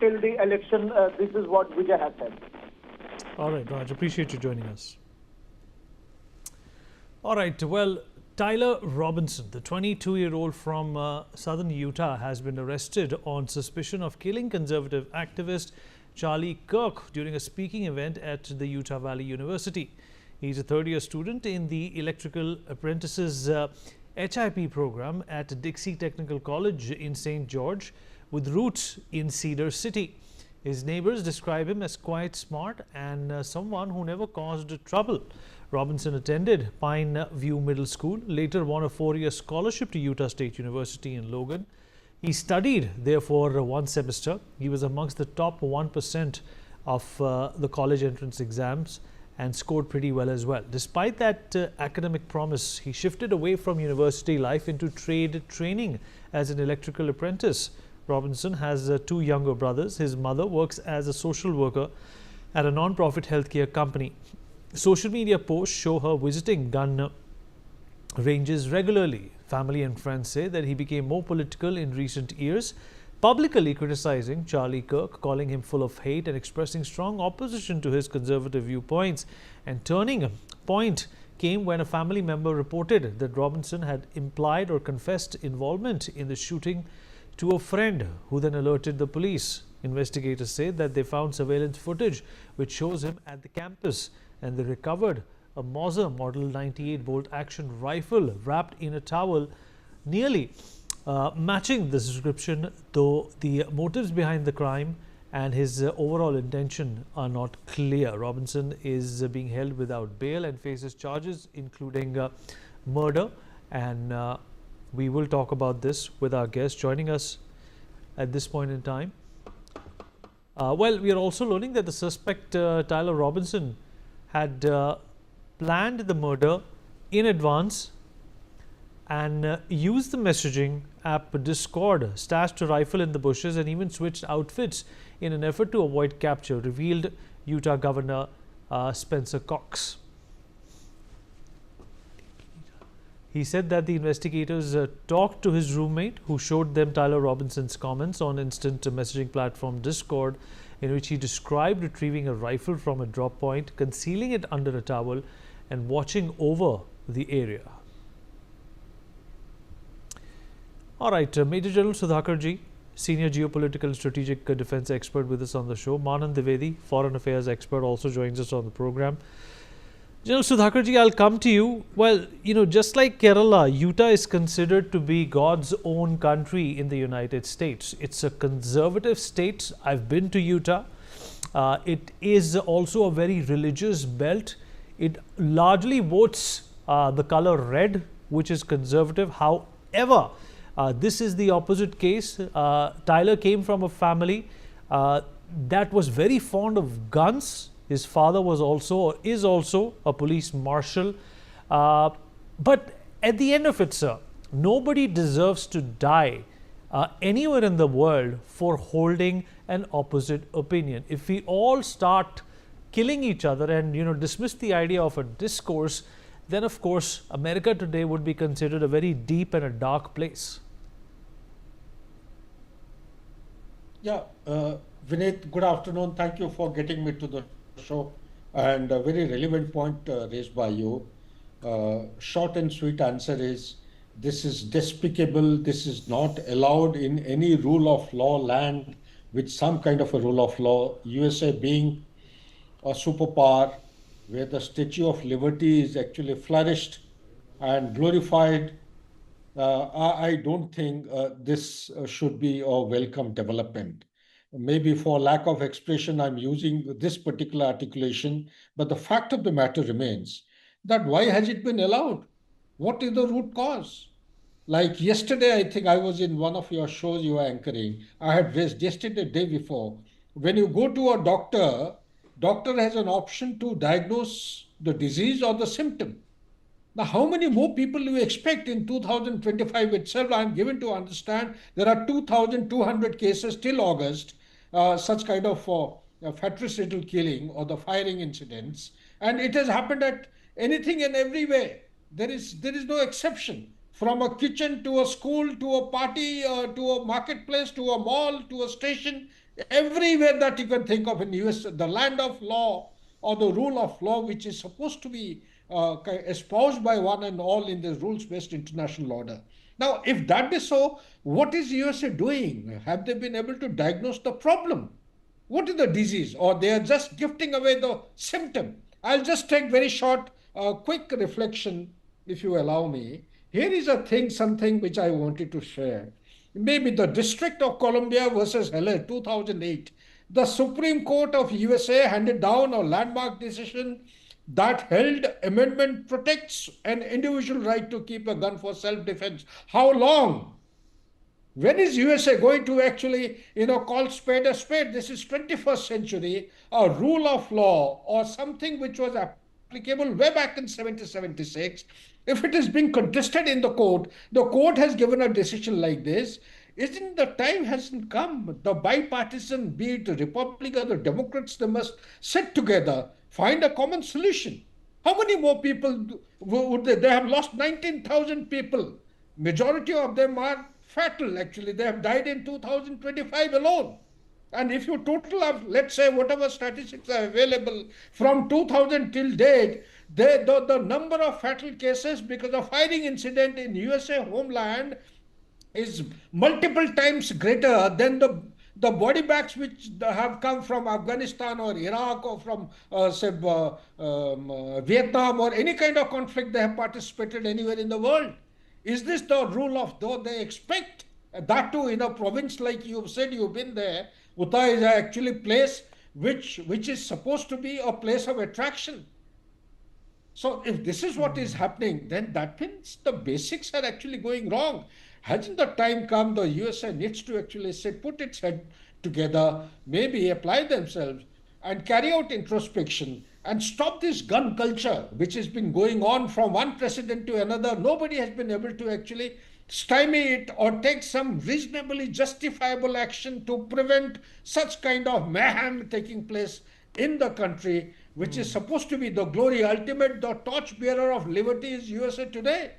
till the election. This is what Vijay has said. All right, Raj, appreciate you joining us. All right, well, Tyler Robinson, the 22-year-old from southern Utah, has been arrested on suspicion of killing conservative activist Charlie Kirk during a speaking event at the Utah Valley University. He's a third-year student in the Electrical Apprentices HIP program at Dixie Technical College in St. George, with roots in Cedar City. His neighbors describe him as quite smart and someone who never caused trouble. Robinson attended Pine View Middle School, later won a 4-year scholarship to Utah State University in Logan. He studied there for 1 semester. He was amongst the top 1% of the college entrance exams and scored pretty well as well. Despite that academic promise, he shifted away from university life into trade training as an electrical apprentice. Robinson has 2 younger brothers. His mother works as a social worker at a non-profit healthcare company. Social media posts show her visiting gun ranges regularly. Family and friends say that he became more political in recent years, publicly criticizing Charlie Kirk, calling him full of hate and expressing strong opposition to his conservative viewpoints. And turning point came when a family member reported that Robinson had implied or confessed involvement in the shooting to a friend, who then alerted the police. Investigators say that they found surveillance footage which shows him at the campus, and they recovered a Mauser model 98 bolt action rifle wrapped in a towel, nearly matching the description, though the motives behind the crime and his overall intention are not clear. Robinson is being held without bail and faces charges including murder, and we will talk about this with our guest joining us at this point in time. Well, we are also learning that the suspect, Tyler Robinson, had planned the murder in advance and used the messaging app Discord, stashed a rifle in the bushes, and even switched outfits in an effort to avoid capture, revealed Utah Governor Spencer Cox. He said that the investigators talked to his roommate, who showed them Tyler Robinson's comments on instant messaging platform Discord, in which he described retrieving a rifle from a drop point, concealing it under a towel, and watching over the area. All right, Major General Sudhakarji, Senior Geopolitical and Strategic Defense Expert, with us on the show. Manand Dwivedi, Foreign Affairs Expert, also joins us on the program. General Sudhakarji, I'll come to you. Well, just like Kerala, Utah is considered to be God's own country in the United States. It's a conservative state. I've been to Utah. It is also a very religious belt. It largely votes the color red, which is conservative. However, this is the opposite case. Tyler came from a family that was very fond of guns. His father was also, or is also, a police marshal. But at the end of it, sir, nobody deserves to die anywhere in the world for holding an opposite opinion. If we all start killing each other and dismiss the idea of a discourse, then of course America today would be considered a very deep and a dark place. Yeah, Vineet, good afternoon. Thank you for getting me to the show, and a very relevant point raised by you. Short and sweet answer is, this is despicable. This is not allowed in any rule of law land with some kind of a rule of law. USA being a superpower where the Statue of Liberty is actually flourished and glorified, I don't think this should be a welcome development. Maybe for lack of expression, I'm using this particular articulation, but the fact of the matter remains that why has it been allowed? What is the root cause? Like yesterday, I think I was in one of your shows you were anchoring. I had raised yesterday, the day before. When you go to a doctor has an option to diagnose the disease or the symptom. Now, how many more people do you expect in 2025 itself? I'm given to understand there are 2,200 cases till August, such kind of fratricidal killing or the firing incidents. And it has happened at anything and everywhere. There is no exception. From a kitchen to a school to a party to a marketplace to a mall to a station, Everywhere that you can think of in US, the land of law or the rule of law, which is supposed to be espoused by one and all in the rules-based international order. Now, if that is so, what is USA doing? Have they been able to diagnose the problem? What is the disease? Or they are just gifting away the symptom? I'll just take very short, quick reflection, if you allow me. Here is something which I wanted to share. Maybe the District of Columbia versus Heller, 2008. The Supreme Court of USA handed down a landmark decision that held amendment protects an individual right to keep a gun for self-defense. How long? When is USA going to actually, call spade a spade? This is 21st century, a rule of law or something which was applicable way back in 1776. If it is being contested in the court has given a decision like this. Isn't the time hasn't come? The bipartisan, be it Republican or Democrats, they must sit together, find a common solution. How many more people would they? They have lost 19,000 people. Majority of them are fatal, actually. They have died in 2025 alone. And if you total up, let's say, whatever statistics are available from 2000 till date, the number of fatal cases because of firing incident in USA homeland is multiple times greater than the body bags which have come from Afghanistan or Iraq or from Vietnam or any kind of conflict they have participated anywhere in the world. Is this the rule of law they expect? That too in a province like you've said you've been there. Utah is actually a place which is supposed to be a place of attraction. So if this is what is happening, then that means the basics are actually going wrong. Hasn't the time come the USA needs to actually put its head together, maybe apply themselves and carry out introspection and stop this gun culture which has been going on from one president to another? Nobody has been able to actually stymie it or take some reasonably justifiable action to prevent such kind of mayhem taking place in the country, which is supposed to be the glory ultimate, the torchbearer of liberty is USA today,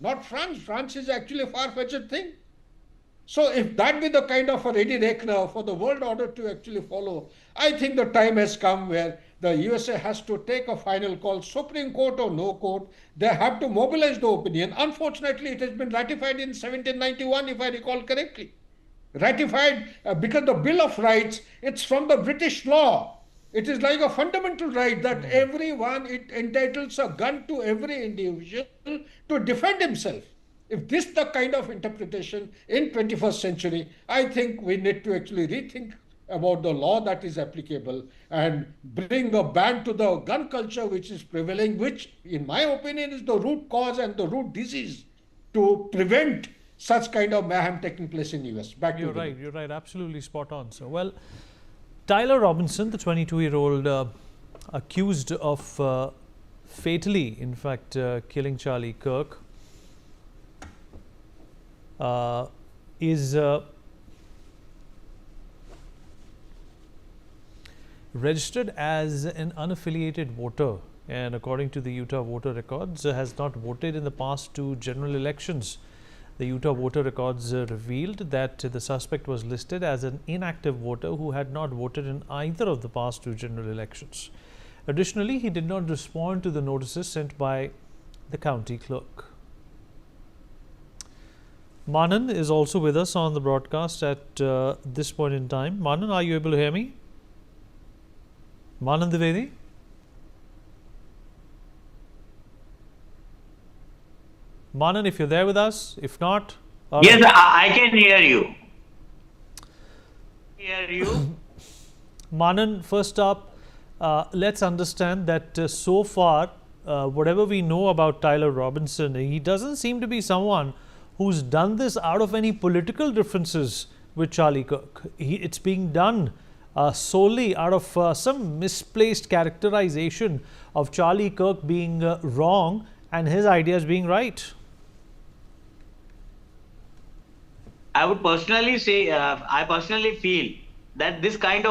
not France. France is actually a far-fetched thing. So if that be the kind of a ready reckoner for the world order to actually follow, I think the time has come where the USA has to take a final call, Supreme Court or no court. They have to mobilize the opinion. Unfortunately, it has been ratified in 1791, if I recall correctly. Ratified because the Bill of Rights, it's from the British law. It is like a fundamental right that everyone, it entitles a gun to every individual to defend himself. If this is the kind of interpretation in 21st century, I think we need to actually rethink about the law that is applicable and bring a ban to the gun culture which is prevailing, which in my opinion is the root cause and the root disease to prevent such kind of mayhem taking place in US. You're right, absolutely spot on. So, well, Tyler Robinson, the 22-year-old accused of fatally, in fact, killing Charlie Kirk, is registered as an unaffiliated voter, and according to the Utah voter records, has not voted in the past two general elections. The Utah voter records revealed that the suspect was listed as an inactive voter who had not voted in either of the past two general elections. Additionally, he did not respond to the notices sent by the county clerk. Manan is also with us on the broadcast at this point in time. Manan, are you able to hear me? Manan Dwivedi? Manan, if you're there with us, if not... Yes, I can hear you. Manan, first up, let's understand that so far, whatever we know about Tyler Robinson, he doesn't seem to be someone who's done this out of any political differences with Charlie Kirk. It's being done solely out of some misplaced characterization of Charlie Kirk being wrong and his ideas being right. I would personally say, I personally feel that this kind of